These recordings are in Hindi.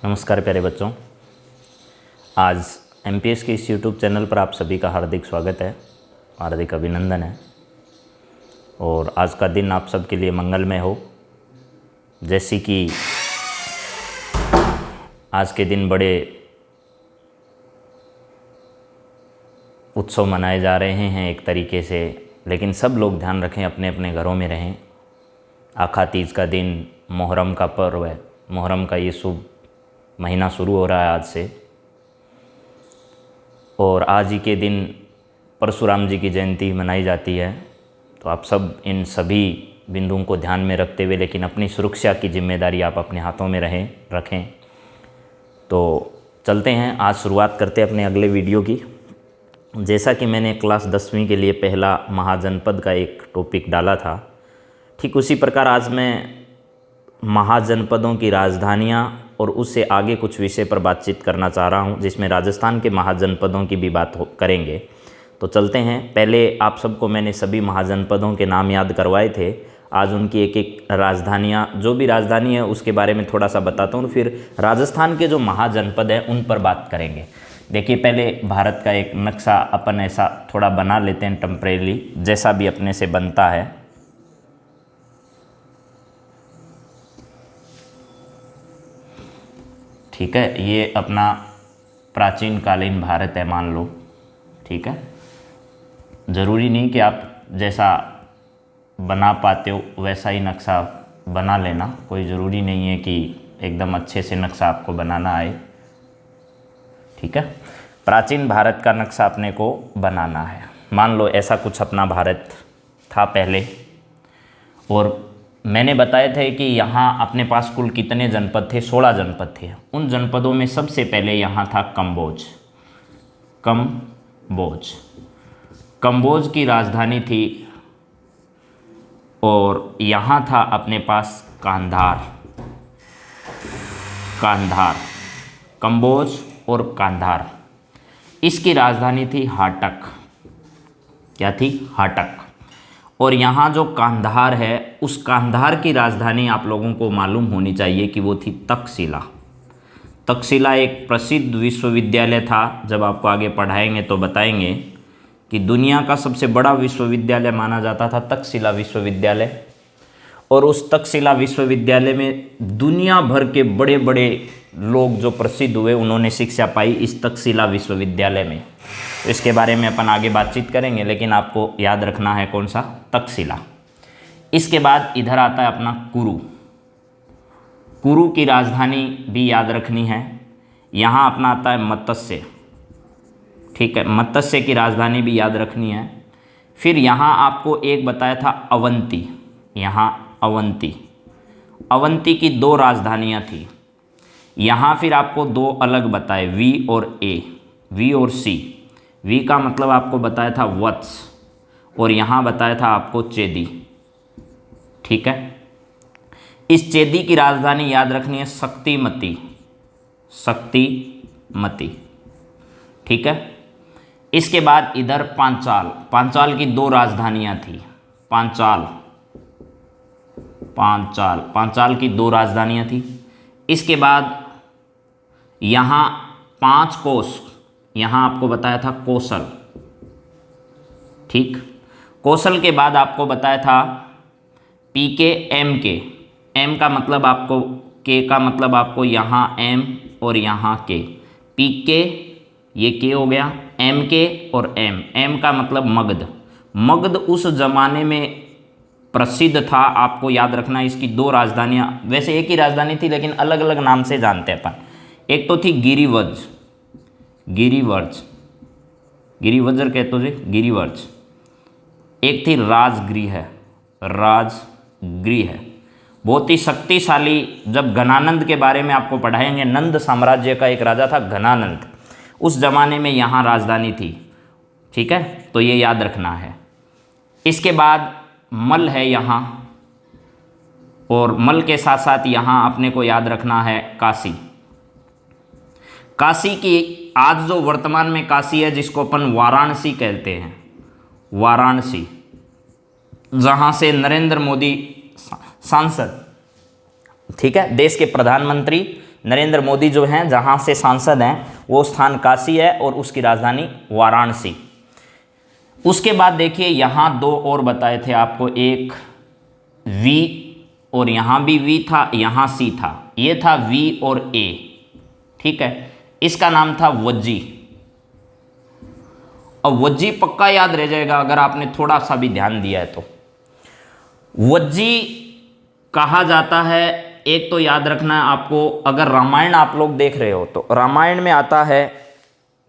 नमस्कार प्यारे बच्चों। आज एमपीएस के इस यूट्यूब चैनल पर आप सभी का हार्दिक स्वागत है, हार्दिक अभिनंदन है और आज का दिन आप सबके लिए मंगलमय हो। जैसे कि आज के दिन बड़े उत्सव मनाए जा रहे हैं एक तरीके से, लेकिन सब लोग ध्यान रखें, अपने अपने घरों में रहें। आखा तीज का दिन, मुहर्रम का पर्व है, मुहर्रम का ये शुभ महीना शुरू हो रहा है आज से। और आज ही के दिन परशुराम जी की जयंती मनाई जाती है। तो आप सब इन सभी बिंदुओं को ध्यान में रखते हुए, लेकिन अपनी सुरक्षा की जिम्मेदारी आप अपने हाथों में रखें। तो चलते हैं, आज शुरुआत करते हैं अपने अगले वीडियो की। जैसा कि मैंने क्लास 10वीं के लिए पहला महाजनपद का एक टॉपिक डाला था, ठीक उसी प्रकार आज मैं महाजनपदों की राजधानियाँ और उससे आगे कुछ विषय पर बातचीत करना चाह रहा हूँ, जिसमें राजस्थान के महाजनपदों की भी बात करेंगे। तो चलते हैं। पहले आप सबको मैंने सभी महाजनपदों के नाम याद करवाए थे। आज उनकी एक एक राजधानियाँ, जो भी राजधानी है उसके बारे में थोड़ा सा बताता हूँ, फिर राजस्थान के जो महाजनपद हैं उन पर बात करेंगे। देखिए, पहले भारत का एक नक्शा अपन ऐसा थोड़ा बना लेते हैं टेम्परेरी, जैसा भी अपने से बनता है। ठीक है, ये अपना प्राचीन कालीन भारत है मान लो। ठीक है, ज़रूरी नहीं कि आप जैसा बना पाते हो वैसा ही नक्शा बना लेना, कोई ज़रूरी नहीं है कि एकदम अच्छे से नक्शा आपको बनाना आए। ठीक है, प्राचीन भारत का नक्शा अपने को बनाना है। मान लो ऐसा कुछ अपना भारत था पहले, और मैंने बताए थे कि यहाँ अपने पास कुल कितने जनपद थे, 16 जनपद थे। उन जनपदों में सबसे पहले यहाँ था कंबोज। कंबोज की राजधानी थी, और यहाँ था अपने पास कांधार। कंबोज और कांधार, इसकी राजधानी थी हाटक। क्या थी? हाटक। और यहाँ जो कांधार है, उस कांधार की राजधानी आप लोगों को मालूम होनी चाहिए कि वो थी तक्षशिला। तक्षशिला एक प्रसिद्ध विश्वविद्यालय था। जब आपको आगे पढ़ाएंगे तो बताएंगे कि दुनिया का सबसे बड़ा विश्वविद्यालय माना जाता था तक्षशिला विश्वविद्यालय। और उस तक्षशिला विश्वविद्यालय में दुनिया भर के बड़े बड़े लोग जो प्रसिद्ध हुए, उन्होंने शिक्षा पाई इस तक्षशिला विश्वविद्यालय में। तो इसके बारे में अपन आगे बातचीत करेंगे, लेकिन आपको याद रखना है कौन सा? तक्षशिला। इसके बाद इधर आता है अपना कुरु की राजधानी भी याद रखनी है। यहाँ अपना आता है मत्स्य। ठीक है, मत्स्य की राजधानी भी याद रखनी है। फिर यहाँ आपको एक बताया था अवंती। यहाँ अवंती की 2 राजधानियाँ थी। यहाँ फिर आपको 2 अलग बताए, वी और सी। वी का मतलब आपको बताया था वत्स, और यहाँ बताया था आपको चेदी। ठीक है, इस चेदी की राजधानी याद रखनी है शक्तिमती। ठीक है, इसके बाद इधर पांचाल की 2 राजधानियाँ थी। पांचाल की 2 राजधानियाँ थी। इसके बाद यहाँ 5 कोस, यहाँ आपको बताया था कौशल। ठीक, कौशल के बाद आपको बताया था पीके एम का मतलब आपको, के का मतलब आपको यहाँ एम और यहाँ के, पीके ये के हो गया, एम के और एम का मतलब मगध उस जमाने में प्रसिद्ध था। आपको याद रखना इसकी 2 राजधानियाँ, वैसे एक ही राजधानी थी लेकिन अलग अलग नाम से जानते हैं अपन। एक तो थी गिरिवज्र कहते थे, गिरिवर्ज। एक थी राजगृह। बहुत ही शक्तिशाली। जब घनानंद के बारे में आपको पढ़ाएंगे, नंद साम्राज्य का एक राजा था घनानंद, उस जमाने में यहाँ राजधानी थी। ठीक है, तो ये याद रखना है। इसके बाद मल है यहाँ, और मल के साथ साथ यहाँ अपने को याद रखना है काशी की, आज जो वर्तमान में काशी है, जिसको अपन वाराणसी कहते हैं, वाराणसी, जहाँ से नरेंद्र मोदी सांसद, ठीक है, देश के प्रधानमंत्री नरेंद्र मोदी जो हैं जहाँ से सांसद हैं वो स्थान काशी है और उसकी राजधानी वाराणसी। उसके बाद देखिए यहाँ दो और बताए थे आपको, एक वी और यहाँ भी वी था, यहाँ सी था, ये था वी और ए, ठीक है। इसका नाम था वज्जी। अब वज्जी पक्का याद रह जाएगा अगर आपने थोड़ा सा भी ध्यान दिया है तो। वज्जी कहा जाता है, एक तो याद रखना है आपको, अगर रामायण आप लोग देख रहे हो तो रामायण में आता है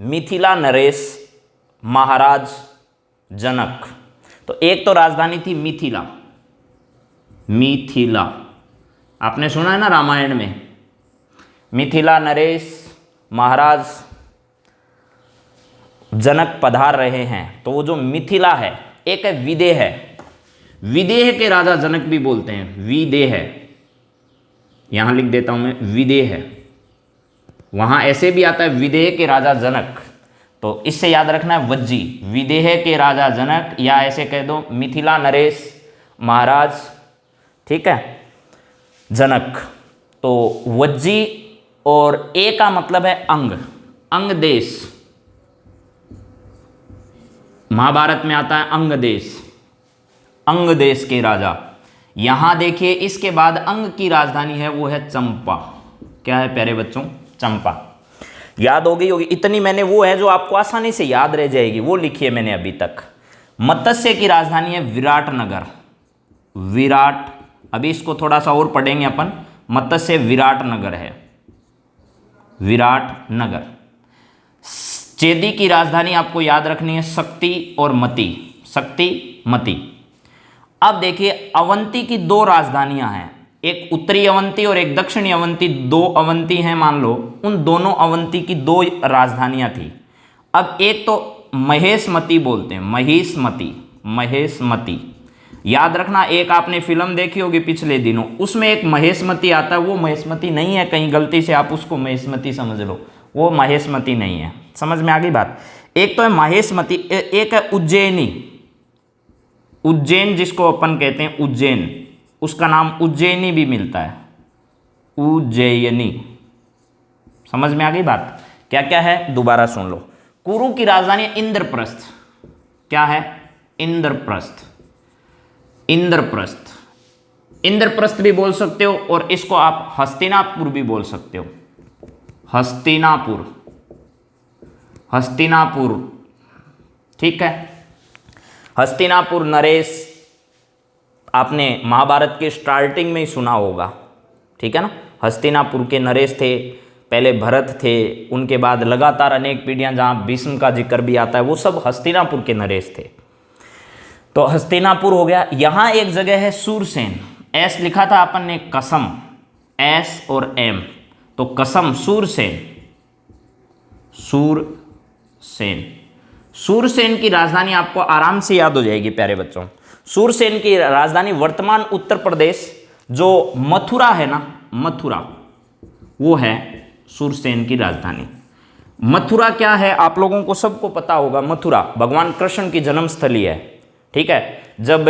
मिथिला नरेश महाराज जनक। तो एक तो राजधानी थी मिथिला, मिथिला आपने सुना है ना रामायण में, मिथिला नरेश महाराज जनक पधार रहे हैं। तो वो जो मिथिला है, एक है विदेह है, विदेह के राजा जनक भी बोलते हैं, विदेह, यहां लिख देता हूं मैं विदेह, वहां ऐसे भी आता है विदेह के राजा जनक। तो इससे याद रखना है वज्जी, विदेह के राजा जनक, या ऐसे कह दो मिथिला नरेश महाराज, ठीक है, जनक। तो वज्जी और ए का मतलब है अंग, अंग देश, महाभारत में आता है अंग देश, अंग देश के राजा। यहां देखिए इसके बाद अंग की राजधानी है वो है चंपा। क्या है प्यारे बच्चों? चंपा। याद हो गई होगी इतनी, मैंने वो है जो आपको आसानी से याद रह जाएगी वो लिखी है मैंने अभी तक। मत्स्य की राजधानी है विराटनगर, विराट, अभी इसको थोड़ा सा और पढ़ेंगे अपन। मत्स्य विराटनगर है, विराटनगर। चेदी की राजधानी आपको याद रखनी है शक्ति और मती, शक्ति मती। अब देखिए अवंती की दो राजधानियां हैं, एक उत्तरी अवंती और एक दक्षिणी अवंती, दो अवंती हैं मान लो, उन दोनों अवंती की दो राजधानियां थी। अब एक तो महेशमती बोलते हैं, महेशमती, महेशमती याद रखना। एक आपने फिल्म देखी होगी पिछले दिनों, उसमें एक महेशमती आता है, वो महेशमती नहीं है, कहीं गलती से आप उसको महेशमती समझ लो, वो महेशमती नहीं है। समझ में आ गई बात? एक तो है महेशमती, एक है उज्जैनी, उज्जैन जिसको अपन कहते हैं उज्जैन, उसका नाम उज्जैनी भी मिलता है, उज्जैनी। समझ में आ गई बात? क्या क्या है दोबारा सुन लो। कुरु की राजधानी इंद्रप्रस्थ। क्या है? इंद्रप्रस्थ, इंद्रप्रस्थ, इंद्रप्रस्थ भी बोल सकते हो, और इसको आप हस्तिनापुर भी बोल सकते हो, हस्तिनापुर, हस्तिनापुर, ठीक है। हस्तिनापुर नरेश आपने महाभारत के स्टार्टिंग में ही सुना होगा, ठीक है ना। हस्तिनापुर के नरेश थे, पहले भरत थे, उनके बाद लगातार अनेक पीढ़ियां जहाँ भीष्म का जिक्र भी आता है, वो सब हस्तिनापुर के नरेश थे। तो हस्तिनापुर हो गया। यहाँ एक जगह है सूरसेन, एस लिखा था अपन ने, कसम, एस और एम, तो कसम, सूरसेन, सूरसेन। सूरसेन की राजधानी आपको आराम से याद हो जाएगी प्यारे बच्चों। सूरसेन की राजधानी वर्तमान उत्तर प्रदेश जो मथुरा है ना, मथुरा, वो है सूरसेन की राजधानी। मथुरा क्या है आप लोगों को सबको पता होगा, मथुरा भगवान कृष्ण की जन्मस्थली है, ठीक है। जब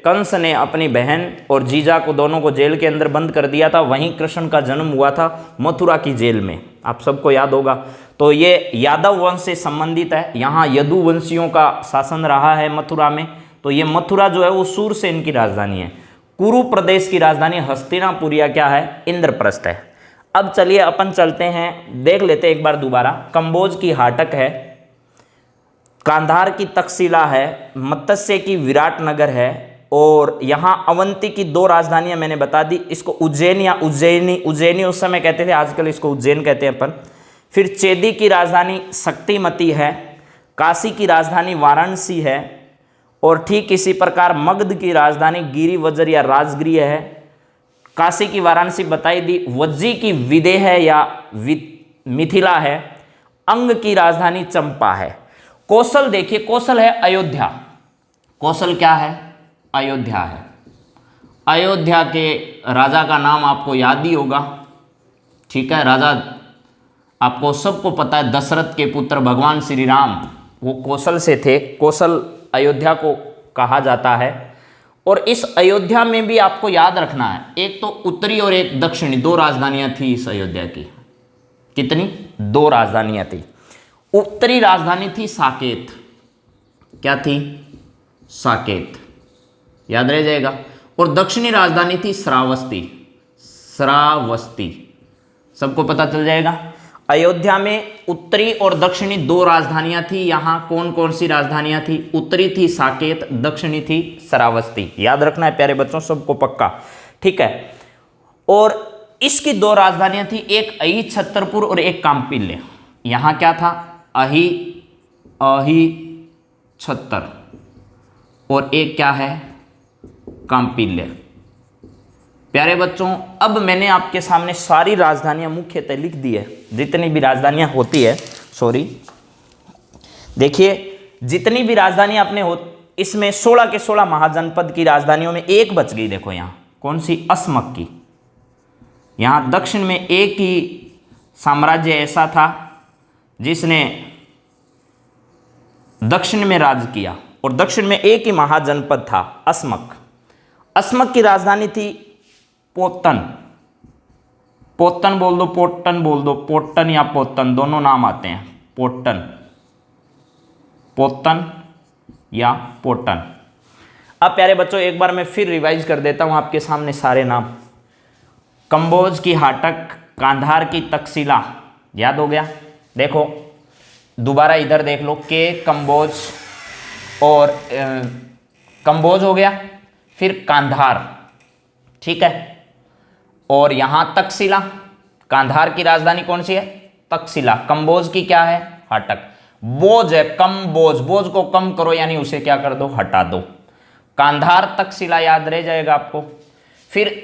कंस ने अपनी बहन और जीजा को दोनों को जेल के अंदर बंद कर दिया था, वहीं कृष्ण का जन्म हुआ था मथुरा की जेल में, आप सबको याद होगा। तो ये यादव वंश से संबंधित है, यहाँ यदुवंशियों का शासन रहा है मथुरा में। तो ये मथुरा जो है वो सूरसेन की राजधानी है। कुरु प्रदेश की राजधानी हस्तिनापुर या क्या है, इंद्रप्रस्थ है। अब चलिए अपन चलते हैं, देख लेते हैं एक बार दोबारा। कंबोज की हाटक है, कांधार की तक्षशिला है, मत्स्य की विराटनगर है, और यहाँ अवंती की दो राजधानियां मैंने बता दी। इसको उज्जैन या उज्जैनी, उज्जैनी उस समय कहते थे, आजकल इसको उज्जैन कहते हैं अपन। फिर चेदी की राजधानी शक्तिमती है, काशी की राजधानी वाराणसी है, और ठीक इसी प्रकार मगध की राजधानी गिरिवज्र या राजगृह है। काशी की वाराणसी बताई दी। वज्जी की विदेह या मिथिला है। अंग की राजधानी चंपा है। कौशल देखिए, कौशल है अयोध्या। कौशल क्या है? अयोध्या है। अयोध्या के राजा का नाम आपको याद ही होगा, ठीक है। राजा आपको सबको पता है, दशरथ के पुत्र भगवान श्री राम, वो कौशल से थे। कौशल अयोध्या को कहा जाता है। और इस अयोध्या में भी आपको याद रखना है, एक तो उत्तरी और एक दक्षिणी, दो राजधानियां थी इस अयोध्या की। कितनी? दो राजधानियां थी। उत्तरी राजधानी थी साकेत। क्या थी? साकेत, याद रह जाएगा। और दक्षिणी राजधानी थी श्रावस्ती। श्रावस्ती, सबको पता चल जाएगा। अयोध्या में उत्तरी और दक्षिणी दो राजधानियां थी। यहां कौन कौन सी राजधानियां थी? उत्तरी थी साकेत, दक्षिणी थी श्रावस्ती। याद रखना है प्यारे बच्चों, सबको पक्का, ठीक है। और इसकी दो राजधानियां थी, एक अही छतरपुर और एक कांपिल्य। यहां क्या था? अही छत्तर, और एक क्या है? कांपिल्य। प्यारे बच्चों, अब मैंने आपके सामने सारी राजधानियां मुख्यतः लिख दी है, जितनी भी राजधानियां होती है, सॉरी, देखिए जितनी भी राजधानी आपने हो, इसमें 16 के 16 महाजनपद की राजधानियों में एक बच गई। देखो यहां कौन सी? अस्मक की। यहां दक्षिण में एक ही साम्राज्य ऐसा था जिसने दक्षिण में राज किया, और दक्षिण में एक ही महाजनपद था, अस्मक। अस्मक की राजधानी थी पोतन। पोतन बोल दो, पोटन बोल दो, पोटन या पोतन दोनों नाम आते हैं। पोटन, पोतन या पोटन। अब प्यारे बच्चों एक बार मैं फिर रिवाइज कर देता हूं आपके सामने सारे नाम। कंबोज की हाटक, कांधार की तक्षशिला, याद हो गया। देखो दोबारा इधर देख लो, के कंबोज और कंबोज हो गया, फिर कांधार, ठीक है। और यहां तक्षशिला, कांधार की राजधानी कौन सी है? तक्षशिला। कंबोज की क्या है? हाटक। बोझ है, कम बोझ, बोझ को कम करो यानी उसे क्या कर दो? हटा दो। कांधार तक्षशिला याद रह जाएगा आपको। फिर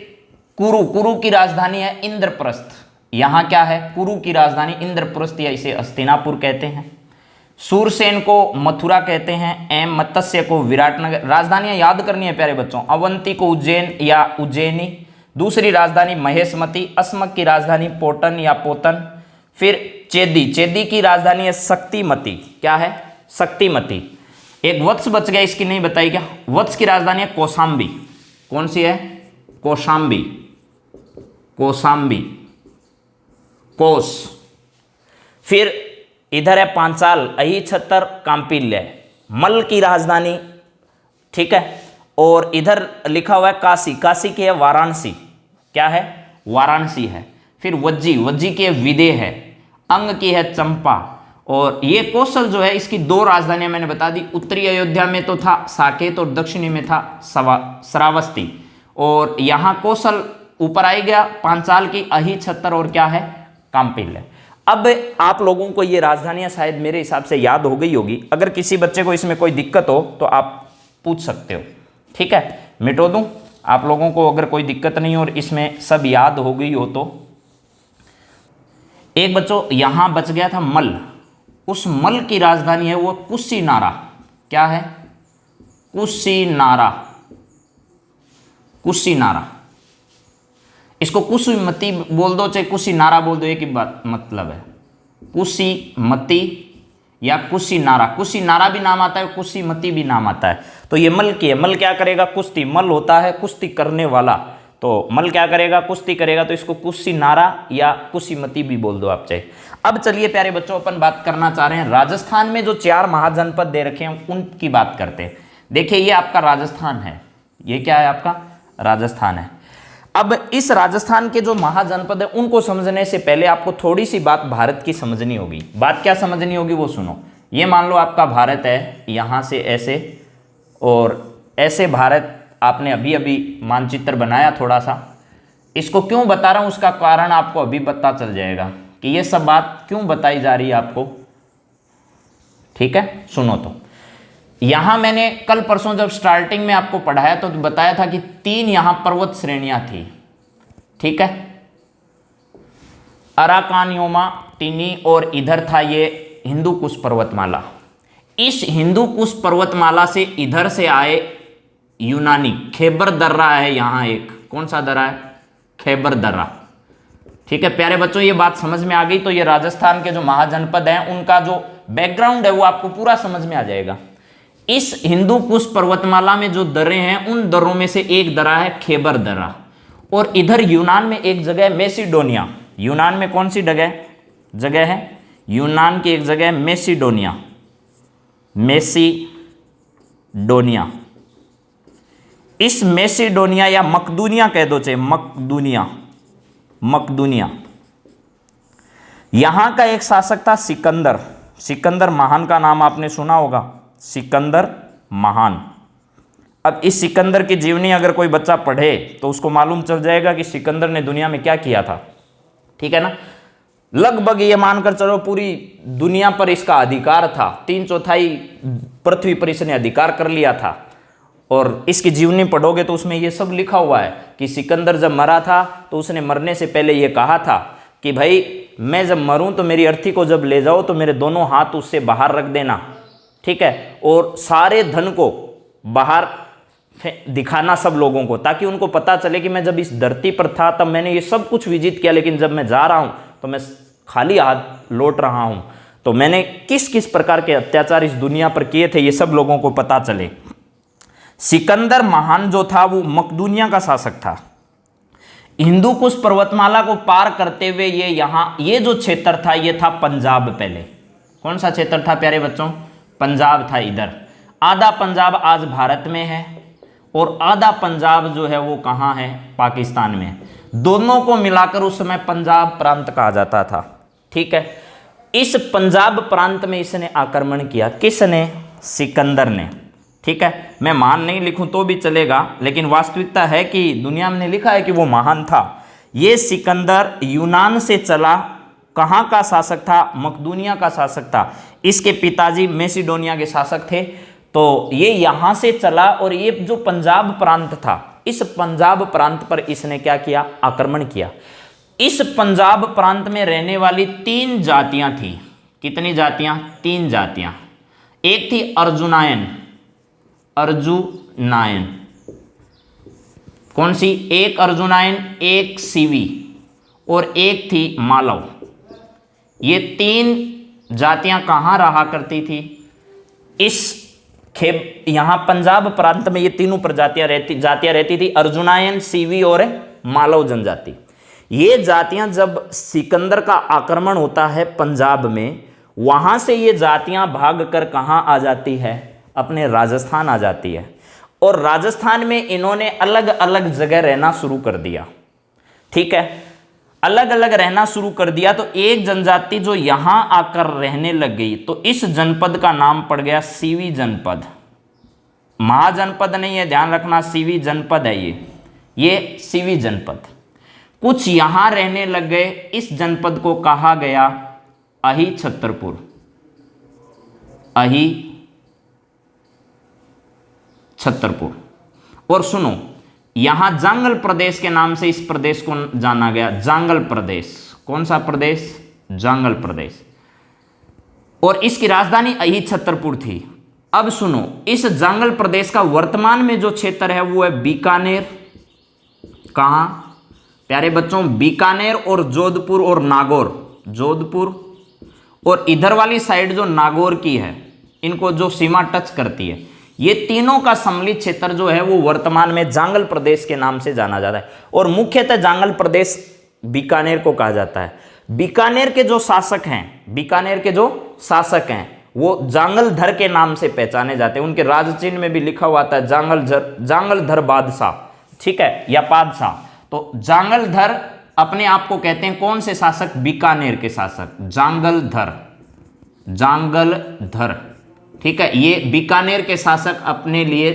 कुरु, कुरु की राजधानी है इंद्रप्रस्थ। यहां क्या है? कुरु की राजधानी इंद्रप्रस्थ, या इसे हस्तिनापुर कहते हैं। सूरसेन को मथुरा कहते हैं, एम मत्स्य को विराटनगर। राजधानियां याद करनी है प्यारे बच्चों। अवंती को उज्जैन या उज्जैनी। दूसरी राजधानी महेशमती। अस्मक की राजधानी पोटन या पोतन। फिर चेदी, चेदी की राजधानी है शक्तिमती। क्या है? शक्तिमती। एक वत्स बच गया, इसकी नहीं बताई क्या? वत्स की राजधानी है कौशाम्बी। कौन सी है? कौशाम्बी, कौशाम्बी, कोस। फिर इधर है पांचाल, अही छत्तर, कांपिल्य। मल की राजधानी, ठीक है। और इधर लिखा हुआ है काशी, काशी की है वाराणसी। क्या है? वाराणसी है। फिर वज्जी, वज्जी की है विदेह है। अंग की है चंपा। और ये कौशल जो है, इसकी दो राजधानियां मैंने बता दी। उत्तरी अयोध्या में तो था साकेत और दक्षिणी में था श्रावस्ती। और यहां कौशल ऊपर आई गया, पांचाल की अही छत्तर, और क्या है? कांपिल्य। अब आप लोगों को ये राजधानियां शायद मेरे हिसाब से याद हो गई होगी। अगर किसी बच्चे को इसमें कोई दिक्कत हो तो आप पूछ सकते हो, ठीक है। मिटो दूं आप लोगों को अगर कोई दिक्कत नहीं और इसमें सब याद हो गई हो तो। एक बच्चों यहां बच गया था मल। उस मल की राजधानी है वो कुशीनारा। क्या है? कुशीनारा, कुशीनारा। इसको कुशीमती बोल दो चाहे कुशीनारा बोल दो, एक ही बात मतलब है। कुशीमती या कुशीनारा। कुशीनारा भी नाम आता है, कुशीमती भी नाम आता है। तो ये मल की है। मल क्या करेगा? कुश्ती। मल होता है कुश्ती करने वाला, तो मल क्या करेगा? कुश्ती करेगा। तो इसको कुशीनारा या कुशीमती भी बोल दो आप चाहे। अब चलिए प्यारे बच्चों, अपन बात करना चाह रहे हैं राजस्थान में जो 4 महाजनपद दे रखे हैं उनकी बात करते हैं। देखिए ये आपका राजस्थान है। ये क्या है? आपका राजस्थान है। अब इस राजस्थान के जो महाजनपद है उनको समझने से पहले आपको थोड़ी सी बात भारत की समझनी होगी। बात क्या समझनी होगी वो सुनो। ये मान लो आपका भारत है, यहां से ऐसे और ऐसे भारत आपने अभी अभी मानचित्र बनाया थोड़ा सा। इसको क्यों बता रहा हूं उसका कारण आपको अभी पता चल जाएगा कि ये सब बात क्यों बताई जा रही है आपको, ठीक है। सुनो तो, यहां मैंने कल परसों जब स्टार्टिंग में आपको पढ़ाया तो बताया था कि 3 यहां पर्वत श्रेणियां थी, ठीक है। अराकानियोमा, टिनी और इधर था ये हिंदू कुश पर्वतमाला। इस हिंदू कुश पर्वतमाला से इधर से आए यूनानी। खैबर दर्रा है यहां एक। कौन सा दर्रा है? खैबर दर्रा, ठीक है। प्यारे बच्चों ये बात समझ में आ गई तो ये राजस्थान के जो महाजनपद हैं उनका जो बैकग्राउंड है वो आपको पूरा समझ में आ जाएगा। इस हिंदू कुश पर्वतमाला में जो दर्रे हैं उन दर्रों में से एक दर्रा है खेबर दर्रा, और इधर यूनान में एक जगह है मेसिडोनिया। यूनान में कौन सी जगह है? यूनान की एक जगह है मेसिडोनिया। मेसिडोनिया, इस मेसिडोनिया या मकदूनिया कह दो, चाहे मकदूनिया, यहां का एक शासक था सिकंदर महान का नाम आपने सुना होगा, सिकंदर महान। अब इस सिकंदर की जीवनी अगर कोई बच्चा पढ़े तो उसको मालूम चल जाएगा कि सिकंदर ने दुनिया में क्या किया था, ठीक है ना। लगभग ये मानकर चलो पूरी दुनिया पर इसका अधिकार था, 3/4 पृथ्वी पर इसने अधिकार कर लिया था। और इसकी जीवनी पढ़ोगे तो उसमें ये सब लिखा हुआ है कि सिकंदर जब मरा था तो उसने मरने से पहले ये कहा था कि भाई मैं जब मरूं तो मेरी अर्थी को जब ले जाओ तो मेरे दोनों हाथ उससे बाहर रख देना, ठीक है, और सारे धन को बाहर दिखाना सब लोगों को, ताकि उनको पता चले कि मैं जब इस धरती पर था तब मैंने ये सब कुछ विजित किया, लेकिन जब मैं जा रहा हूं तो मैं खाली हाथ लौट रहा हूं। तो मैंने किस किस प्रकार के अत्याचार इस दुनिया पर किए थे ये सब लोगों को पता चले। सिकंदर महान जो था वो मकदूनिया का शासक था। हिंदू कुश पर्वतमाला को पार करते हुए ये जो क्षेत्र था ये था पंजाब। पहले कौन सा क्षेत्र था प्यारे बच्चों? पंजाब था। इधर आधा पंजाब आज भारत में है और आधा पंजाब जो है वो कहाँ है? पाकिस्तान में। दोनों को मिलाकर उस समय पंजाब प्रांत कहा जाता था, ठीक है। इस पंजाब प्रांत में इसने आक्रमण किया। किसने? सिकंदर ने, ठीक है। मैं महान नहीं लिखूं तो भी चलेगा, लेकिन वास्तविकता है कि दुनिया में लिखा है कि वो महान था। ये सिकंदर यूनान से चला, कहाँ का शासक था? मकदूनिया का शासक था। इसके पिताजी मेसिडोनिया के शासक थे। तो ये यहाँ से चला और ये जो पंजाब प्रांत था, इस पंजाब प्रांत पर इसने क्या किया? आक्रमण किया। इस पंजाब प्रांत में रहने वाली 3 जातियां थी। कितनी जातियां? 3 जातियां। एक थी अर्जुनायन। कौन सी? एक अर्जुनायन, एक सीवी और एक थी मालव। ये 3 जातियां कहाँ रहा करती थी? इस यहाँ पंजाब प्रांत में ये तीनों प्रजातियां रहती थी, अर्जुनायन, सीवी और मालव जनजाति। ये जातियां जब सिकंदर का आक्रमण होता है पंजाब में, वहां से ये जातियां भागकर कहाँ आ जाती है? अपने राजस्थान आ जाती है। और राजस्थान में इन्होंने अलग अलग जगह रहना शुरू कर दिया, ठीक है। अलग अलग रहना शुरू कर दिया तो एक जनजाति जो यहां आकर रहने लग गई, तो इस जनपद का नाम पड़ गया सीवी जनपद। महाजनपद नहीं है, ध्यान रखना, सीवी जनपद है ये सीवी जनपद। कुछ यहां रहने लग गए। इस जनपद को कहा गया अही छतरपुर। अही छतरपुर। और सुनो, यहां जांगल प्रदेश के नाम से इस प्रदेश को जाना गया। जांगल प्रदेश। कौन सा प्रदेश? जांगल प्रदेश। और इसकी राजधानी अही छतरपुर थी। अब सुनो, इस जांगल प्रदेश का वर्तमान में जो क्षेत्र है वो है बीकानेर। कहां प्यारे बच्चों? बीकानेर और जोधपुर और नागौर। जोधपुर और इधर वाली साइड जो नागौर की है, इनको जो सीमा टच करती है, ये तीनों का सम्मिलित क्षेत्र जो है वो वर्तमान में जांगल प्रदेश के नाम से जाना जाता है। और मुख्यतः जांगल प्रदेश बीकानेर को कहा जाता है। बीकानेर के जो शासक हैं वो जांगलधर के नाम से पहचाने जाते हैं। उनके राज चिन्ह में भी लिखा हुआ था जांगलधर बादशाह, ठीक है, या पादशाह। तो जांगलधर अपने आप को कहते हैं कौन से शासक? बीकानेर के शासक, जांगलधर, ठीक है। ये बीकानेर के शासक अपने लिए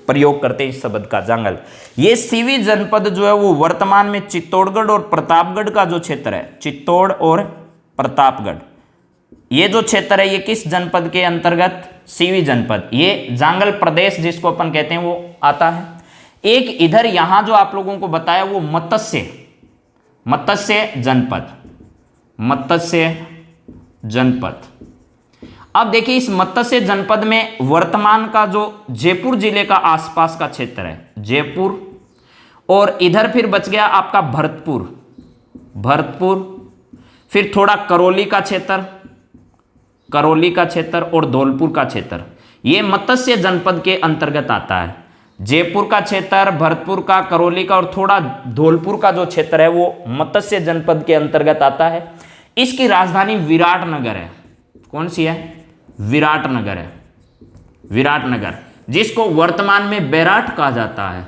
प्रयोग करते हैं इस शब्द का, जांगल। ये सीवी जनपद जो है वो वर्तमान में चित्तौड़गढ़ और प्रतापगढ़ का जो क्षेत्र है, चित्तौड़ और प्रतापगढ़, ये जो क्षेत्र है ये किस जनपद के अंतर्गत? सीवी जनपद। ये जांगल प्रदेश जिसको अपन कहते हैं वो आता है। एक इधर यहां जो आप लोगों को बताया वो मत्स्य जनपद। अब देखिए, इस मत्स्य जनपद में वर्तमान का जो जयपुर जिले का आसपास का क्षेत्र है, जयपुर, और इधर फिर बच गया आपका भरतपुर, फिर थोड़ा करौली का क्षेत्र और धौलपुर का क्षेत्र। ये मत्स्य जनपद के अंतर्गत आता है। जयपुर का क्षेत्र, भरतपुर का, करौली का और थोड़ा धौलपुर का जो क्षेत्र है वो मत्स्य जनपद के अंतर्गत आता है। इसकी राजधानी विराटनगर है। कौन सी है? विराटनगर है। विराटनगर, जिसको वर्तमान में बैराट कहा जाता है।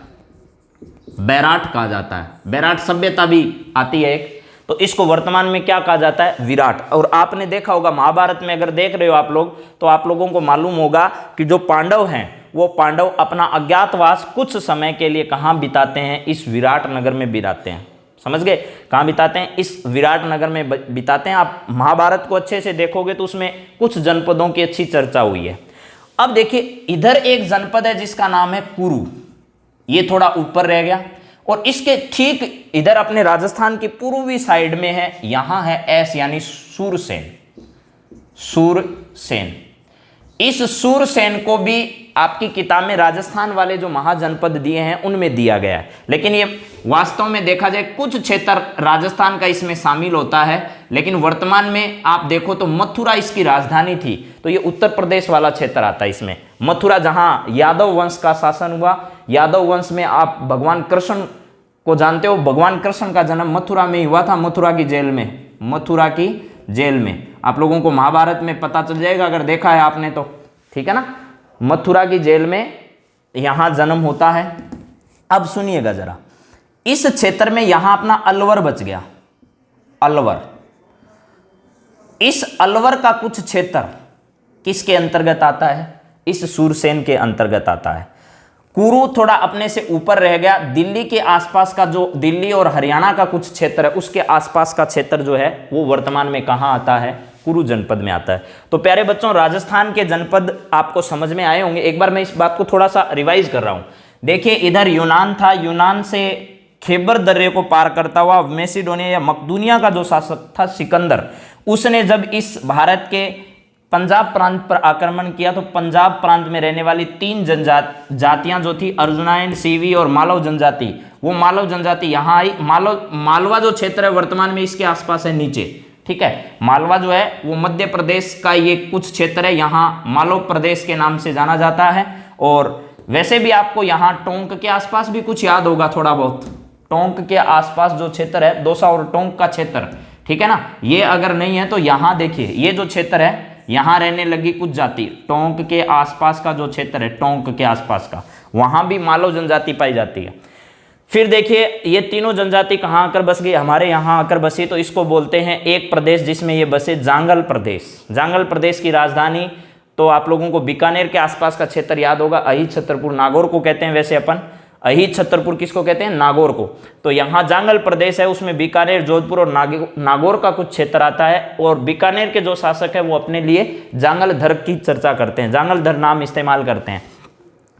बैराट कहा जाता है। बैराट सभ्यता भी आती है एक, तो इसको वर्तमान में क्या कहा जाता है? विराट। और आपने देखा होगा महाभारत में, अगर देख रहे हो आप लोग तो आप लोगों को मालूम होगा कि जो पांडव हैं वो पांडव अपना अज्ञातवास कुछ समय के लिए कहाँ बिताते हैं? इस विराटनगर में बिताते हैं। समझ गए? कहाँ बिताते हैं? इस विराटनगर में बिताते हैं। आप महाभारत को अच्छे से देखोगे तो उसमें कुछ जनपदों की अच्छी चर्चा हुई है। अब देखिए, इधर एक जनपद है जिसका नाम है कुरु, ये थोड़ा ऊपर रह गया। और इसके ठीक इधर अपने राजस्थान की पूर्वी साइड में है, यहां है एस यानी सूरसेन। सूरसेन, इस सूरसेन को भी आपकी किताब में राजस्थान वाले जो महाजनपद दिए हैं उनमें दिया गया है, लेकिन ये वास्तव में देखा जाए कुछ क्षेत्र राजस्थान का इसमें शामिल होता है। लेकिन वर्तमान में आप देखो तो मथुरा इसकी राजधानी थी, तो ये उत्तर प्रदेश वाला क्षेत्र आता है इसमें। मथुरा जहां यादव वंश का शासन हुआ, यादव वंश में आप भगवान कृष्ण को जानते हो, भगवान कृष्ण का जन्म मथुरा में ही हुआ था, मथुरा की जेल में। मथुरा की जेल में आप लोगों को महाभारत में पता चल जाएगा अगर देखा है आपने तो, ठीक है ना। मथुरा की जेल में यहां जन्म होता है। अब सुनिएगा जरा, इस क्षेत्र में यहां अपना अलवर बच गया। अलवर, इस अलवर का कुछ क्षेत्र किसके अंतर्गत आता है? इस सूरसेन के अंतर्गत आता है। कुरु थोड़ा अपने से ऊपर रह गया। दिल्ली के आसपास का जो दिल्ली और हरियाणा का कुछ क्षेत्र है उसके आसपास का क्षेत्र जो है वो वर्तमान में कहां आता है? कुरु जनपद में आता है। तो प्यारे बच्चों, राजस्थान के जनपद आपको समझ में आए होंगे। एक बार मैं इस बात को थोड़ा सा रिवाइज कर रहा हूं। देखिए, इधर यूनान था, यूनान से खैबर दर्रे को पार करता हुआ मैसिडोनिया या मकदूनिया का जो शासक था सिकंदर, उसने जब इस भारत के पंजाब प्रांत पर आक्रमण किया तो पंजाब प्रांत में रहने वाली 3 जातियां जो थी, अर्जुनायन, सीवी और मालव जनजाति, वो मालव जनजाति यहाँ आई। मालवा जो क्षेत्र है वर्तमान में इसके आसपास है नीचे, ठीक है। मालवा जो है वो मध्य प्रदेश का ये कुछ क्षेत्र है, यहाँ मालव प्रदेश के नाम से जाना जाता है। और वैसे भी आपको यहाँ टोंक के आसपास भी कुछ याद होगा थोड़ा बहुत। टोंक के आसपास जो क्षेत्र है, दौसा और टोंक का क्षेत्र, ठीक है ना। ये अगर नहीं है तो यहाँ देखिए, ये जो क्षेत्र है यहाँ रहने लगी कुछ जाति। टोंक के आसपास का जो क्षेत्र है, टोंक के आसपास का, वहाँ भी मालव जनजाति पाई जाती है। फिर देखिए, ये तीनों जनजाति कहाँ आकर बस गई? हमारे यहाँ आकर बसी। तो इसको बोलते हैं एक प्रदेश जिसमें ये बसे, जांगल प्रदेश। जांगल प्रदेश की राजधानी तो आप लोगों को बीकानेर के आसपास का क्षेत्र याद होगा, अहिर छतरपुर, नागौर को कहते हैं वैसे अपन। अहिर छतरपुर किसको कहते हैं? नागौर को। तो यहाँ जांगल प्रदेश है, उसमें बीकानेर, जोधपुर और नागौर का कुछ क्षेत्र आता है। और बीकानेर के जो शासक है वो अपने लिए जांगलधर की चर्चा करते हैं, जांगलधर नाम इस्तेमाल करते हैं।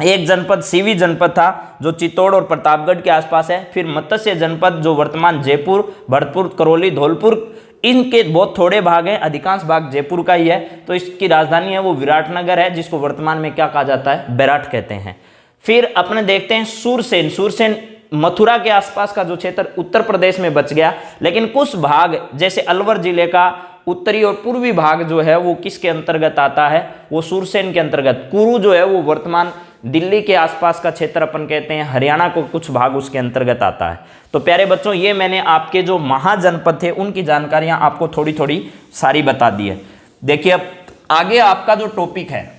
एक जनपद सीवी जनपद था जो चित्तौड़ और प्रतापगढ़ के आसपास है। फिर मत्स्य जनपद जो वर्तमान जयपुर, भरतपुर, करौली, धौलपुर, इनके बहुत थोड़े भाग हैं, अधिकांश भाग जयपुर का ही है। तो इसकी राजधानी है वो विराटनगर है, जिसको वर्तमान में क्या कहा जाता है? बैराट कहते हैं। फिर अपने देखते हैं सूरसेन। सूरसेन मथुरा के आसपास का जो क्षेत्र उत्तर प्रदेश में बच गया, लेकिन कुछ भाग जैसे अलवर जिले का उत्तरी और पूर्वी भाग जो है वो किसके अंतर्गत आता है? वो सूरसेन के अंतर्गत। कुरु जो है वो वर्तमान दिल्ली के आसपास का क्षेत्र अपन कहते हैं, हरियाणा को कुछ भाग उसके अंतर्गत आता है। तो प्यारे बच्चों, ये मैंने आपके जो महाजनपद थे उनकी जानकारियां आपको थोड़ी थोड़ी सारी बता दी है। देखिए, अब आगे आपका जो टॉपिक है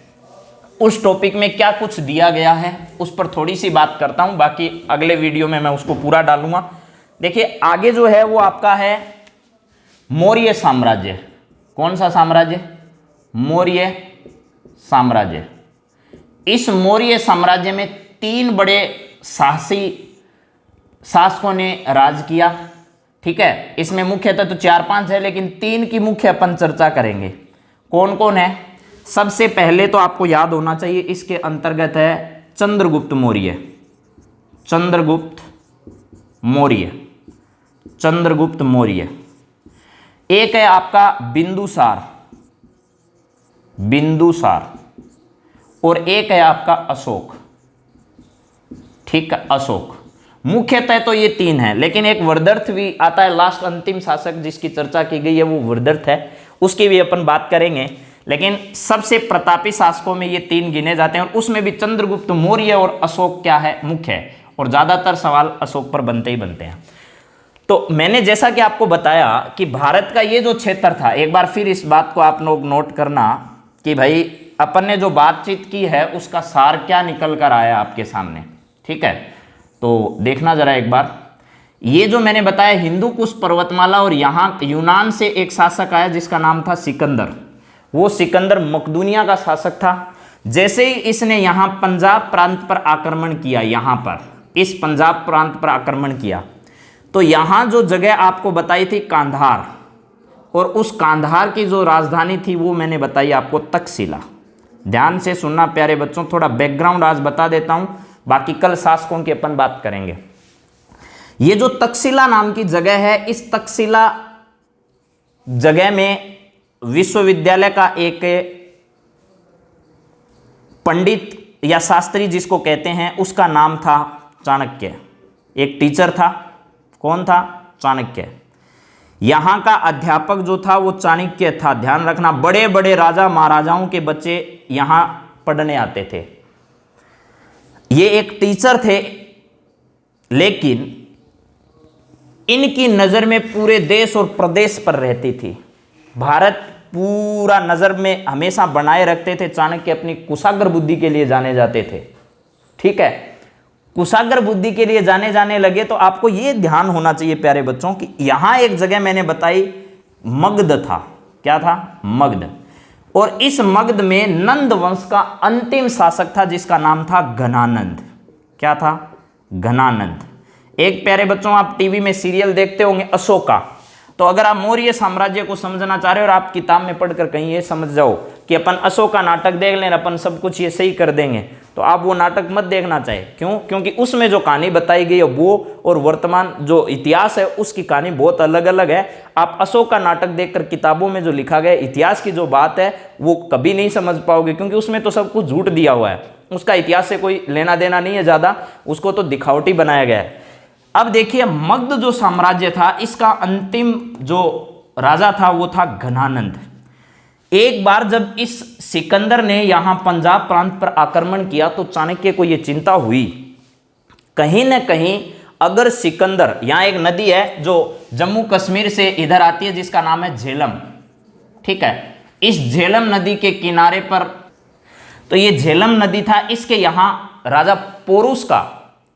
उस टॉपिक में क्या कुछ दिया गया है उस पर थोड़ी सी बात करता हूं, बाकी अगले वीडियो में मैं उसको पूरा डालूंगा। देखिए, आगे जो है वो आपका है मौर्य साम्राज्य। कौन सा साम्राज्य? मौर्य साम्राज्य। इस मौर्य साम्राज्य में 3 बड़े साहसी शासकों ने राज किया, ठीक है। इसमें मुख्यतः तो 4-5 है, लेकिन 3 की मुख्य अपन चर्चा करेंगे। कौन कौन है? सबसे पहले तो आपको याद होना चाहिए, इसके अंतर्गत है चंद्रगुप्त मौर्य। चंद्रगुप्त मौर्य, चंद्रगुप्त मौर्य। एक है आपका बिंदुसार, बिंदुसार। और एक है आपका अशोक, ठीक है, अशोक। मुख्यतः तो ये 3 है, लेकिन एक वर्धर्थ भी आता है, लास्ट अंतिम शासक जिसकी चर्चा की गई है वो वर्धर्थ है, उसकी भी अपन बात करेंगे। लेकिन सबसे प्रतापी शासकों में ये 3 गिने जाते हैं और उसमें भी चंद्रगुप्त मौर्य और अशोक क्या है, मुख्य है, और ज़्यादातर सवाल अशोक पर बनते ही बनते हैं। तो मैंने जैसा कि आपको बताया कि भारत का ये जो क्षेत्र था, एक बार फिर इस बात को आप लोग नोट करना कि भाई अपन ने जो बातचीत की है उसका सार क्या निकल कर आया आपके सामने, ठीक है। तो देखना जरा एक बार, ये जो मैंने बताया हिंदू कुश पर्वतमाला और यहाँ यूनान से एक शासक आया जिसका नाम था सिकंदर। वो सिकंदर मकदूनिया का शासक था। जैसे ही इसने यहाँ पंजाब प्रांत पर आक्रमण किया, यहाँ पर इस पंजाब प्रांत पर आक्रमण किया, तो यहाँ जो जगह आपको बताई थी कांधार, और उस कांधार की जो राजधानी थी वो मैंने बताई आपको तक्षशिला। ध्यान से सुनना प्यारे बच्चों, थोड़ा बैकग्राउंड आज बता देता हूँ, बाकी कल शासकों की अपन बात करेंगे। ये जो तक्षशिला नाम की जगह है, इस तक्षशिला जगह में विश्वविद्यालय का एक पंडित या शास्त्री जिसको कहते हैं, उसका नाम था चाणक्य। एक टीचर था, कौन था? चाणक्य। यहाँ का अध्यापक जो था वो चाणक्य था। ध्यान रखना, बड़े बड़े राजा महाराजाओं के बच्चे यहाँ पढ़ने आते थे। ये एक टीचर थे, लेकिन इनकी नज़र में पूरे देश और प्रदेश पर रहती थी। भारत पूरा नज़र में हमेशा बनाए रखते थे। चाणक्य अपनी कुशाग्र बुद्धि के लिए जाने जाते थे, ठीक है। कुशाग्र बुद्धि के लिए जाने लगे तो आपको ये ध्यान होना चाहिए प्यारे बच्चों कि यहाँ एक जगह मैंने बताई मगध था। क्या था? मगध। और इस मगध में नंद वंश का अंतिम शासक था जिसका नाम था घनानंद। क्या था? घनानंद। एक प्यारे बच्चों, आप टीवी में सीरियल देखते होंगे अशोका, तो अगर आप मौर्य साम्राज्य को समझना चाह रहे हो और आप किताब में पढ़कर कहीं ये समझ जाओ कि अपन अशोका नाटक देख लें, अपन सब कुछ ये सही कर देंगे, तो आप वो नाटक मत देखना चाहिए। क्यों? क्योंकि उसमें जो कहानी बताई गई है वो और वर्तमान जो इतिहास है उसकी कहानी बहुत अलग अलग है। आप अशोका नाटक देखकर किताबों में जो लिखा गया इतिहास की जो बात है वो कभी नहीं समझ पाओगे, क्योंकि उसमें तो सब कुछ झूठ दिया हुआ है। उसका इतिहास से कोई लेना देना नहीं है ज़्यादा, उसको तो दिखावटी बनाया गया है। अब देखिए, मगध जो साम्राज्य था, इसका अंतिम जो राजा था वो था घनानंद। एक बार जब इस सिकंदर ने यहां पंजाब प्रांत पर आक्रमण किया तो चाणक्य को यह चिंता हुई, कहीं ना कहीं अगर सिकंदर, यहां एक नदी है जो जम्मू कश्मीर से इधर आती है जिसका नाम है झेलम, ठीक है। इस झेलम नदी के किनारे पर, तो ये झेलम नदी था, इसके यहां राजा पोरुस का,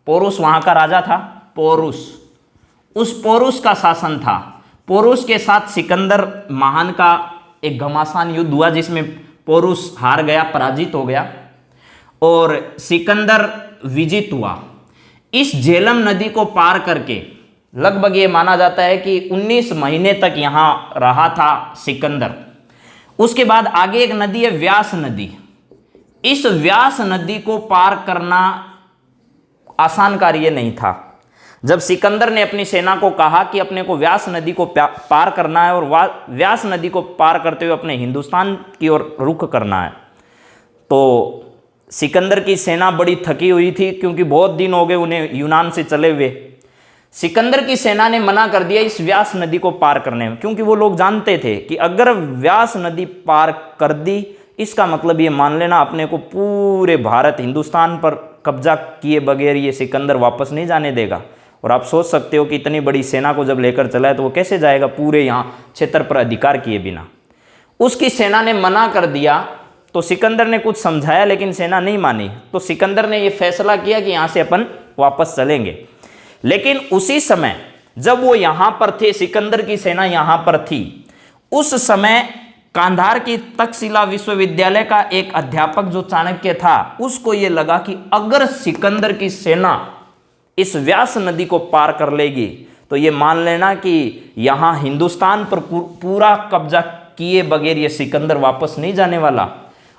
पोरुस वहां का राजा था, पोरुस, उस पोरुस का शासन था। पोरुस के साथ सिकंदर महान का एक घमासान युद्ध हुआ जिसमें पोरुस हार गया, पराजित हो गया और सिकंदर विजित हुआ। इस झेलम नदी को पार करके लगभग ये माना जाता है कि 19 महीने तक यहाँ रहा था सिकंदर। उसके बाद आगे एक नदी है व्यास नदी। इस व्यास नदी को पार करना आसान कार्य नहीं था। जब सिकंदर ने अपनी सेना को कहा कि अपने को व्यास नदी को पार करना है और व्यास नदी को पार करते हुए अपने हिंदुस्तान की ओर रुख करना है, तो सिकंदर की सेना बड़ी थकी हुई थी क्योंकि बहुत दिन हो गए उन्हें यूनान से चले हुए। सिकंदर की सेना ने मना कर दिया इस व्यास नदी को पार करने में, क्योंकि वो लोग जानते थे कि अगर व्यास नदी पार कर दी, इसका मतलब ये मान लेना अपने को पूरे भारत हिंदुस्तान पर कब्जा किए बगैर ये सिकंदर वापस नहीं जाने देगा। और आप सोच सकते हो कि इतनी बड़ी सेना को जब लेकर चला है तो वो कैसे जाएगा पूरे यहाँ क्षेत्र पर अधिकार किए बिना। उसकी सेना ने मना कर दिया तो सिकंदर ने कुछ समझाया लेकिन सेना नहीं मानी, तो सिकंदर ने ये फैसला किया कि यहाँ से अपन वापस चलेंगे। लेकिन उसी समय जब वो यहाँ पर थे, सिकंदर की सेना यहाँ पर थी, उस समय कांधार की तक्षशिला विश्वविद्यालय का एक अध्यापक जो चाणक्य था, उसको ये लगा कि अगर सिकंदर की सेना इस व्यास नदी को पार कर लेगी तो ये मान लेना कि यहाँ हिंदुस्तान पर पूरा कब्जा किए बगैर ये सिकंदर वापस नहीं जाने वाला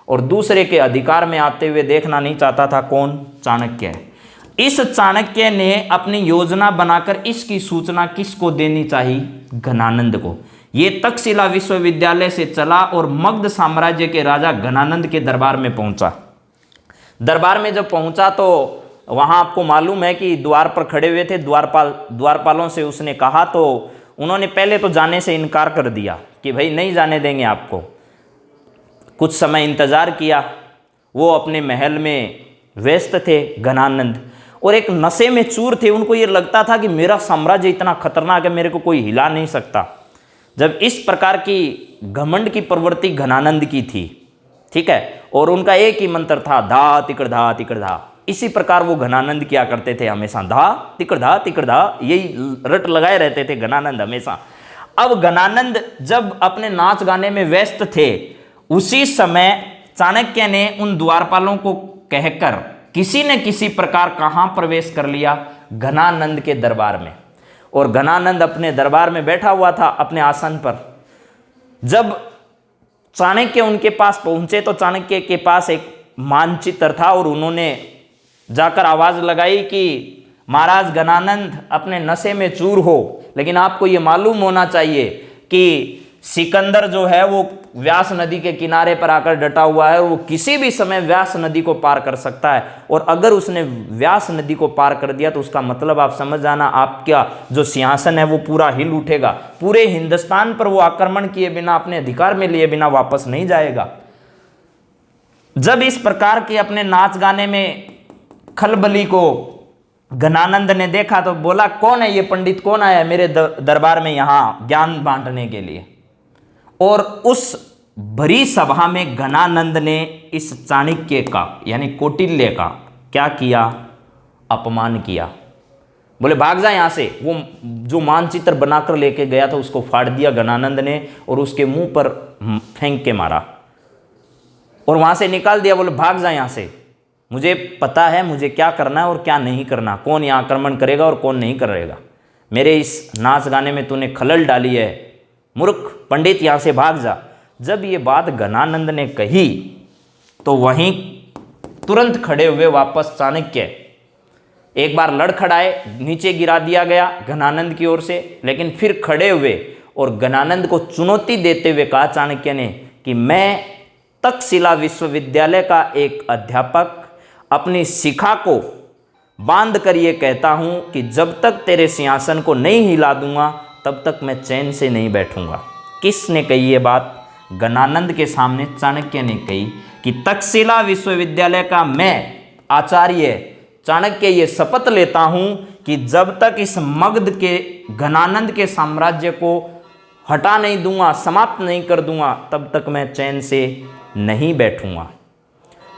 और दूसरे के अधिकार में आते हुए देखना नहीं चाहता था। कौन? चाणक्य। इस चाणक्य ने अपनी योजना बनाकर इसकी सूचना किसको देनी चाहिए? घनानंद को। ये तक्षशिला विश्वविद्यालय से चला और मगध साम्राज्य के राजा घनानंद के दरबार में पहुंचा। दरबार में जब पहुंचा तो वहां आपको मालूम है कि द्वार पर खड़े हुए थे द्वारपालों से उसने कहा, तो उन्होंने पहले तो जाने से इनकार कर दिया कि भाई नहीं जाने देंगे आपको। कुछ समय इंतज़ार किया। वो अपने महल में व्यस्त थे घनानंद, और एक नशे में चूर थे। उनको ये लगता था कि मेरा साम्राज्य इतना खतरनाक है, मेरे को कोई हिला नहीं सकता। जब इस प्रकार की घमंड की प्रवृत्ति घनानंद की थी, ठीक है, और उनका एक ही मंत्र था, धा तिकड़ धा तिकड़ धा। इसी प्रकार वो घनानंद किया करते थे हमेशा, धा तिकड़ धा, यही रट लगाए रहते थे घनानंद हमेशा। अब घनानंद जब अपने नाच गाने में व्यस्त थे, उसी समय चाणक्य ने उन द्वारपालों को कहकर किसी न किसी प्रकार कहाँ प्रवेश कर लिया, घनानंद के दरबार में। और घनानंद अपने दरबार में बैठा हुआ था अपने आसन पर। जब चाणक्य उनके पास पहुंचे तो चाणक्य के पास एक मानचित्र था, और उन्होंने जाकर आवाज़ लगाई कि महाराज घनानंद अपने नशे में चूर हो, लेकिन आपको ये मालूम होना चाहिए कि सिकंदर जो है वो व्यास नदी के किनारे पर आकर डटा हुआ है, और वो किसी भी समय व्यास नदी को पार कर सकता है। और अगर उसने व्यास नदी को पार कर दिया तो उसका मतलब आप समझ जाना, आपका जो सिंहासन है वो पूरा हिल उठेगा। पूरे हिंदुस्तान पर वो आक्रमण किए बिना, अपने अधिकार में लिए बिना वापस नहीं जाएगा। जब इस प्रकार के अपने नाच गाने में खलबली को घनानंद ने देखा तो बोला, कौन है ये पंडित, कौन आया है मेरे दरबार में यहाँ ज्ञान बांटने के लिए। और उस भरी सभा में घनानंद ने इस चाणक्य का यानी कौटिल्य का क्या किया, अपमान किया। बोले भाग जा यहाँ से। वो जो मानचित्र बनाकर लेके गया था उसको फाड़ दिया घनानंद ने, और उसके मुंह पर फेंक के मारा और वहाँ से निकाल दिया। बोले भाग जा यहाँ से, मुझे पता है मुझे क्या करना है और क्या नहीं करना, कौन यहाँ आक्रमण करेगा और कौन नहीं करेगा। मेरे इस नाच गाने में तूने खलल डाली है, मूर्ख पंडित, यहाँ से भाग जा। जब ये बात घनानंद ने कही तो वहीं तुरंत खड़े हुए वापस चाणक्य एक बार लड़खड़ाए, नीचे गिरा दिया गया घनानंद की ओर से, लेकिन फिर खड़े हुए और घनानंद को चुनौती देते हुए कहा चाणक्य ने कि मैं तक्षशिला विश्वविद्यालय का एक अध्यापक अपनी शिखा को बांध कर ये कहता हूँ कि जब तक तेरे सिंहासन को नहीं हिला दूंगा तब तक मैं चैन से नहीं बैठूंगा। किसने कही ये बात? घनानंद के सामने चाणक्य ने कही कि तक्षशिला विश्वविद्यालय का मैं आचार्य चाणक्य ये शपथ लेता हूँ कि जब तक इस मगध के घनानंद के साम्राज्य को हटा नहीं दूंगा, समाप्त नहीं कर दूंगा, तब तक मैं चैन से नहीं बैठूंगा।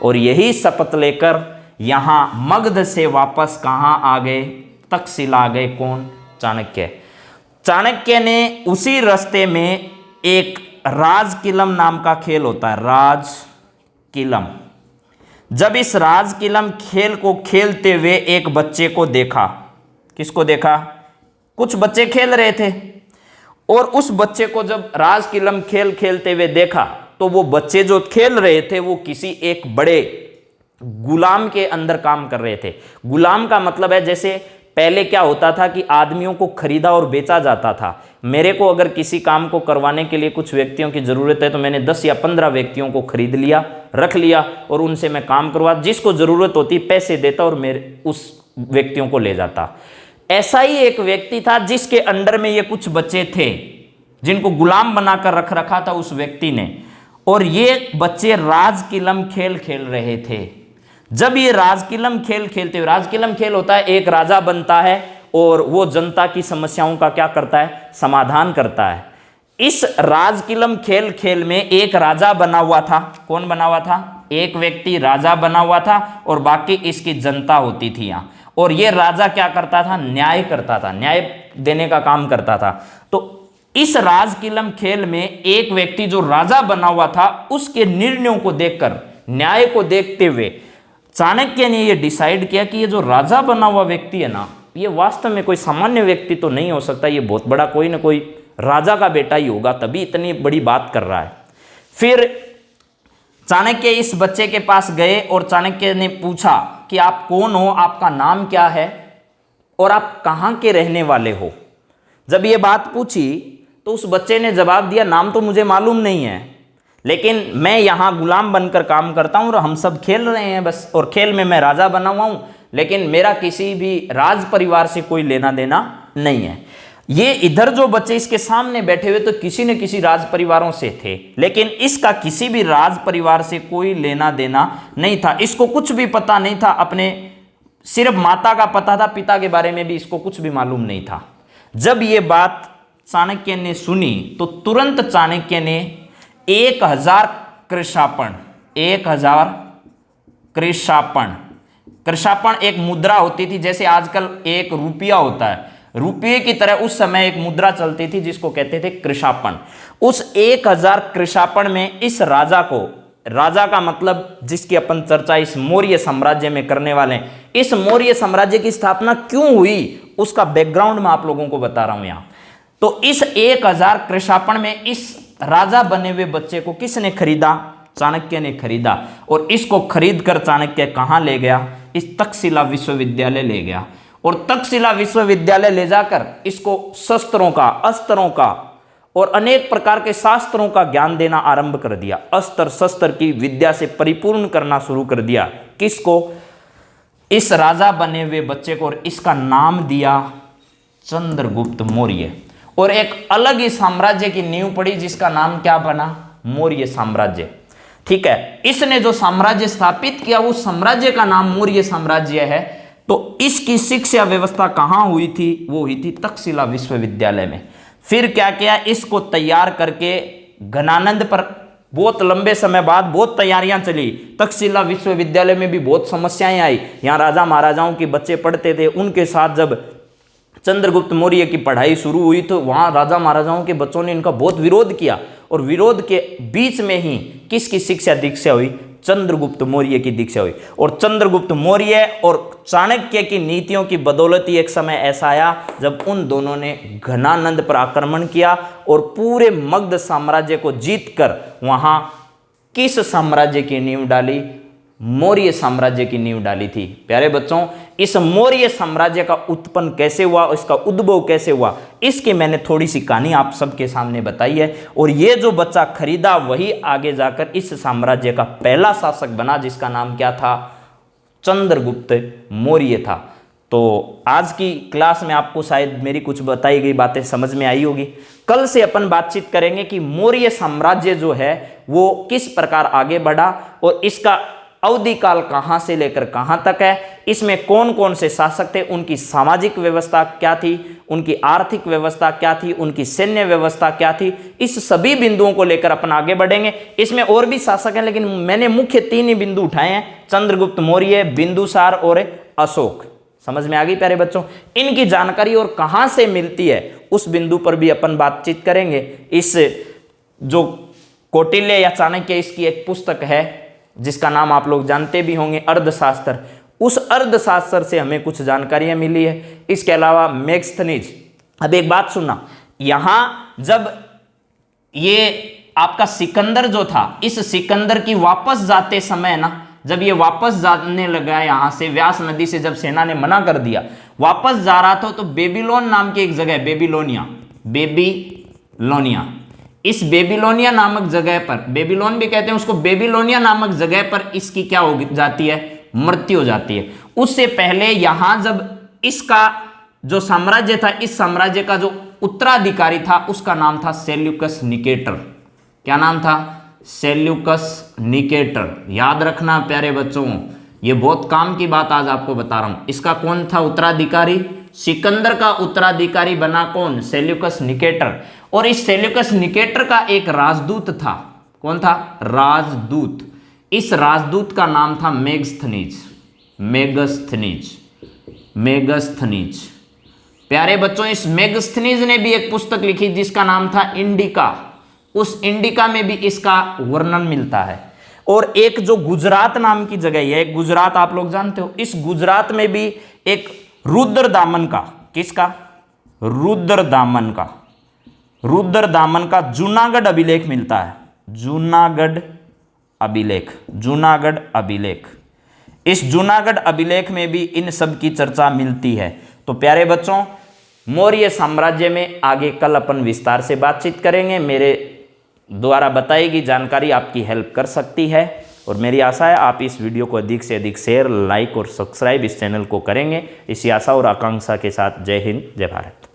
और यही शपथ लेकर यहाँ मगध से वापस कहाँ आ गए? तक्षशिला आ गए। कौन? चाणक्य। चाणक्य ने उसी रास्ते में एक राजकिलम नाम का खेल होता है, राजकिलम। जब इस राजकिलम खेल को खेलते हुए एक बच्चे को देखा। किसको देखा? कुछ बच्चे खेल रहे थे, और उस बच्चे को जब राजकिलम खेल खेलते हुए देखा तो वो बच्चे जो खेल रहे थे वो किसी एक बड़े गुलाम के अंदर काम कर रहे थे। गुलाम का मतलब है, जैसे पहले क्या होता था कि आदमियों को खरीदा और बेचा जाता था। मेरे को अगर किसी काम को करवाने के लिए कुछ व्यक्तियों की ज़रूरत है तो मैंने 10 या 15 व्यक्तियों को खरीद लिया, रख लिया, और उनसे मैं काम करवा, जिसको ज़रूरत होती पैसे देता और मेरे उस व्यक्तियों को ले जाता। ऐसा ही एक व्यक्ति था जिसके अंडर में ये कुछ बच्चे थे जिनको गुलाम बनाकर रख रखा था उस व्यक्ति ने, और ये बच्चे राजकिलम खेल खेल रहे थे। जब ये राजकिलम खेल खेलते हुए, राजकिलम खेल होता है एक राजा बनता है और वो जनता की समस्याओं का क्या करता है? समाधान करता है। इस राजकिलम खेल खेल में एक राजा बना हुआ था। कौन बना हुआ था? एक व्यक्ति राजा बना हुआ था और बाकी इसकी जनता होती थी यहाँ। और ये राजा क्या करता था? न्याय करता था, न्याय देने का काम करता था। तो इस राजकिलम खेल में एक व्यक्ति जो राजा बना हुआ था उसके निर्णयों को देखकर, न्याय को देखते हुए चाणक्य ने यह डिसाइड किया कि ये जो राजा बना हुआ व्यक्ति है ना, ये वास्तव में कोई सामान्य व्यक्ति तो नहीं हो सकता, ये बहुत बड़ा कोई ना कोई राजा का बेटा ही होगा, तभी इतनी बड़ी बात कर रहा है। फिर चाणक्य इस बच्चे के पास गए और चाणक्य ने पूछा कि आप कौन हो, आपका नाम क्या है और आप कहाँ के रहने वाले हो। जब ये बात पूछी तो उस बच्चे ने जवाब दिया, नाम तो मुझे मालूम नहीं है, लेकिन मैं यहाँ गुलाम बनकर काम करता हूँ और हम सब खेल रहे हैं बस, और खेल में मैं राजा बना हुआ हूँ, लेकिन मेरा किसी भी राज परिवार से कोई लेना देना नहीं है। ये इधर जो बच्चे इसके सामने बैठे हुए तो किसी न किसी राज परिवारों से थे, लेकिन इसका किसी भी राज परिवार से कोई लेना देना नहीं था। इसको कुछ भी पता नहीं था, अपने सिर्फ माता का पता था, पिता के बारे में भी इसको कुछ भी मालूम नहीं था। जब ये बात चाणक्य ने सुनी तो तुरंत चाणक्य ने 1000 कृशापण, 1000 कृशापण, कृशापण एक मुद्रा होती थी, जैसे आजकल एक रुपया होता है, रुपये की तरह उस समय एक मुद्रा चलती थी जिसको कहते थे कृशापण। उस 1000 कृशापण में इस राजा को, राजा का मतलब जिसकी अपन चर्चा इस मौर्य साम्राज्य में करने वाले हैं, इस मौर्य साम्राज्य की स्थापना क्यों हुई उसका बैकग्राउंड मैं आप लोगों को बता रहा हूं यहां। तो इस 1000 कृशापण में इस राजा बने हुए बच्चे को किसने खरीदा? चाणक्य ने खरीदा। और इसको खरीद कर चाणक्य कहां ले गया? इस तक्षशिला विश्वविद्यालय ले गया। और तक्षशिला विश्वविद्यालय ले जाकर इसको शस्त्रों का, अस्त्रों का और अनेक प्रकार के शास्त्रों का ज्ञान देना आरंभ कर दिया। अस्त्र शस्त्र की विद्या से परिपूर्ण करना शुरू कर दिया। किसको? इस राजा बने हुए बच्चे को। और इसका नाम दिया चंद्रगुप्त मौर्य। और एक अलग ही साम्राज्य की नींव पड़ी जिसका नाम क्या बना? मौर्य साम्राज्य। ठीक है, इसने जो साम्राज्य स्थापित किया उस साम्राज्य का नाम मौर्य साम्राज्य है। तो इसकी शिक्षा व्यवस्था कहां हुई थी? वो हुई थी तक्षशिला विश्वविद्यालय में। फिर क्या किया? इसको तैयार करके घनानंद पर बहुत लंबे समय बाद बहुत तैयारियां चली। तक्षशिला विश्वविद्यालय में भी बहुत समस्याएं आई। यहाँ राजा महाराजाओं के बच्चे पढ़ते थे, उनके साथ जब चंद्रगुप्त मौर्य की पढ़ाई शुरू हुई तो वहाँ राजा महाराजाओं के बच्चों ने इनका बहुत विरोध किया। और विरोध के बीच में ही किसकी शिक्षा दीक्षा हुई? चंद्रगुप्त मौर्य की दीक्षा हुई। और चंद्रगुप्त मौर्य और चाणक्य की नीतियों की बदौलत एक समय ऐसा आया जब उन दोनों ने घनानंद पर आक्रमण किया और पूरे मगध साम्राज्य को जीतकर वहां किस साम्राज्य की नींव डाली? मौर्य साम्राज्य की नींव डाली थी। प्यारे बच्चों, इस मौर्य साम्राज्य का उत्पन्न कैसे हुआ, इसका उद्भव कैसे हुआ, इसकी मैंने थोड़ी सी कहानी आप सबके सामने बताई है। और ये जो बच्चा खरीदा वही आगे जाकर इस साम्राज्य का पहला शासक बना, जिसका नाम क्या था? चंद्रगुप्त मौर्य था। तो आज की क्लास में आपको शायद मेरी कुछ बताई गई बातें समझ में आई होगी। कल से अपन बातचीत करेंगे कि मौर्य साम्राज्य जो है वो किस प्रकार आगे बढ़ा और इसका अवधि काल कहां से लेकर कहां तक है, इसमें कौन कौन से शासक थे, उनकी सामाजिक व्यवस्था क्या थी, उनकी आर्थिक व्यवस्था क्या थी, उनकी सैन्य व्यवस्था क्या थी, इस सभी बिंदुओं को लेकर अपन आगे बढ़ेंगे। इसमें और भी शासक हैं लेकिन मैंने मुख्य 3 ही बिंदु उठाए हैं, चंद्रगुप्त मौर्य, बिंदुसार और अशोक। समझ में आ गई प्यारे बच्चों? इनकी जानकारी और कहां से मिलती है उस बिंदु पर भी अपन बातचीत करेंगे। इस जो कौटिल्य या चाणक्य, इसकी एक पुस्तक है जिसका नाम आप लोग जानते भी होंगे, अर्थशास्त्र। उस अर्थशास्त्र से हमें कुछ जानकारियां मिली है। इसके अलावा मेगस्थनीज। अब एक बात सुनना, यहां जब ये आपका सिकंदर जो था, इस सिकंदर की वापस जाते समय ना, जब ये वापस जाने लगा यहां से व्यास नदी से, जब सेना ने मना कर दिया, वापस जा रहा था तो बेबीलोन नाम की एक जगह, बेबीलोनिया, बेबीलोनिया, इस बेबीलोनिया नामक जगह पर, बेबीलोन भी कहते हैं उसको, बेबीलोनिया नामक जगह पर इसकी क्या हो जाती है? मृत्यु हो जाती है। उससे पहले यहां जब इसका जो साम्राज्य था, इस साम्राज्य का जो उत्तराधिकारी था उसका नाम था सेल्यूकस निकेटर। क्या नाम था? Seleucus Nicator. याद रखना प्यारे बच्चों, ये बहुत काम की बात आज आपको बता रहा हूं। इसका कौन था उत्तराधिकारी? सिकंदर का उत्तराधिकारी बना कौन? Seleucus Nicator. और इस सेल्यूकस निकेटर का एक राजदूत था। कौन था? राजदूत। इस राजदूत का नाम था मेगस्थनीज। Megasthenes, Megasthenes. प्यारे बच्चों, इस मेगस्थनीज ने भी एक पुस्तक लिखी जिसका नाम था इंडिका। उस इंडिका में भी इसका वर्णन मिलता है। और एक जो गुजरात नाम की जगह है, गुजरात आप लोग जानते हो, इस गुजरात में भी एक रुद्रदामन का, किसका? रुद्रदामन का, रुद्रदामन का जूनागढ़ अभिलेख मिलता है। जूनागढ़ अभिलेख, जूनागढ़ अभिलेख। इस जूनागढ़ अभिलेख में भी इन सब की चर्चा मिलती है। तो प्यारे बच्चों, मौर्य साम्राज्य में आगे कल अपन विस्तार से बातचीत करेंगे। मेरे द्वारा बताई गई जानकारी आपकी हेल्प कर सकती है और मेरी आशा है आप इस वीडियो को अधिक से अधिक शेयर, लाइक और सब्सक्राइब इस चैनल को करेंगे। इसी आशा और आकांक्षा के साथ जय हिंद, जय भारत।